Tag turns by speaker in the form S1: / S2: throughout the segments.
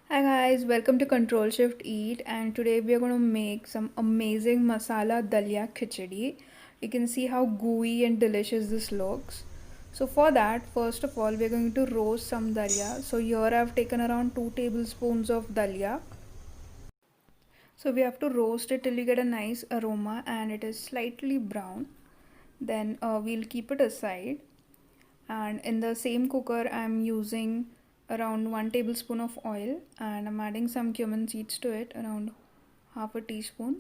S1: Hi guys, welcome to Control Shift Eat, and today we are going to make some amazing Masala Daliya Khichadi. You can see how gooey and delicious this looks. So for that, first of all, we are going to roast some daliya. So here I have taken around 2 tablespoons of daliya. So we have to roast it till you get a nice aroma and it is slightly brown. Then we'll keep it aside. And in the same cooker I'm using around 1 tablespoon of oil, and I'm adding some cumin seeds to it, around half a teaspoon.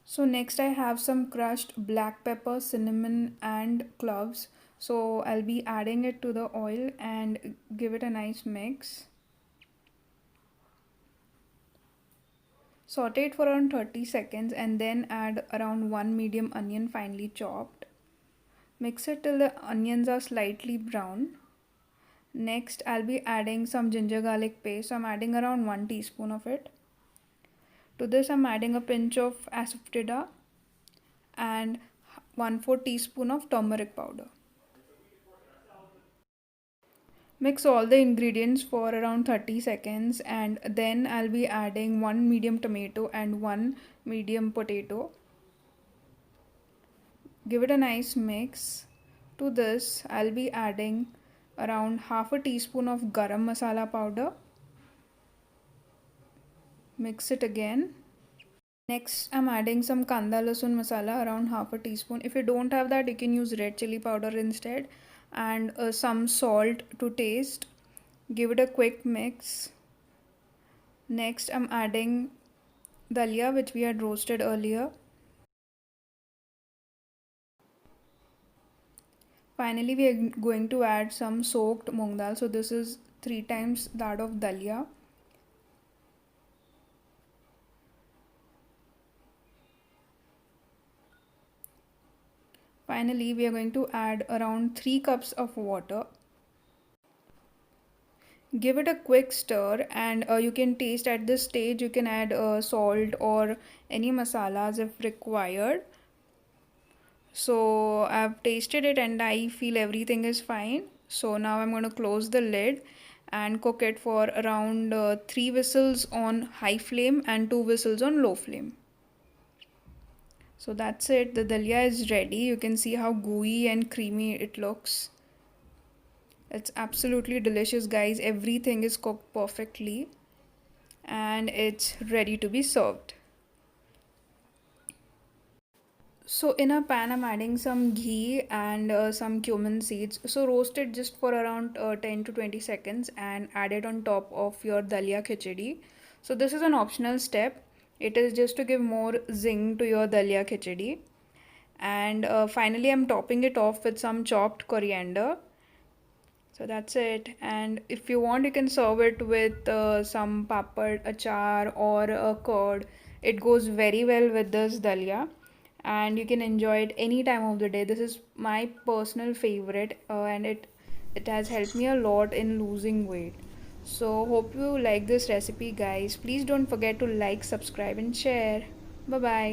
S1: So next I have some crushed black pepper, cinnamon and cloves. So I'll be adding it to the oil and give it a nice mix. Saute it for around 30 seconds and then add around 1 medium onion finely chopped. Mix it till the onions are slightly brown. Next, I'll be adding some ginger garlic paste. So I'm adding around 1 teaspoon of it. To this, I'm adding a pinch of Asafoetida and 1/4 teaspoon of turmeric powder. Mix all the ingredients for around 30 seconds, and then I'll be adding 1 medium tomato and 1 medium potato. Give it a nice mix. To this, I'll be adding around half a teaspoon of Garam Masala powder. Mix it again. Next, I'm adding some Kanda Lasoon masala, around half a teaspoon. If you don't have that, you can use red chili powder instead, and some salt to taste. Give it a quick mix. Next, I'm adding dalia, which we had roasted earlier. Finally, we are going to add some soaked moong dal. So this is 3 times that of dalia. Finally, we are going to add around 3 cups of water. Give it a quick stir, and you can taste at this stage. You can add salt or any masalas if required. So I've tasted it and I feel everything is fine. So now I'm going to close the lid and cook it for around 3 whistles on high flame and 2 whistles on low flame. So that's it. The dalia is ready. You can see how gooey and creamy it looks. It's absolutely delicious, guys. Everything is cooked perfectly and it's ready to be served. So in a pan, I'm adding some ghee and some cumin seeds. So roast it just for around 10 to 20 seconds and add it on top of your dalia khichadi. So this is an optional step. It is just to give more zing to your dalia khichadi. And finally, I'm topping it off with some chopped coriander. So that's it. And if you want, you can serve it with some papad, achar or a curd. It goes very well with this dalia, and you can enjoy it any time of the day. This is my personal favorite, and it has helped me a lot in losing weight. So hope you like this recipe, guys. Please don't forget to like, subscribe and share. Bye bye.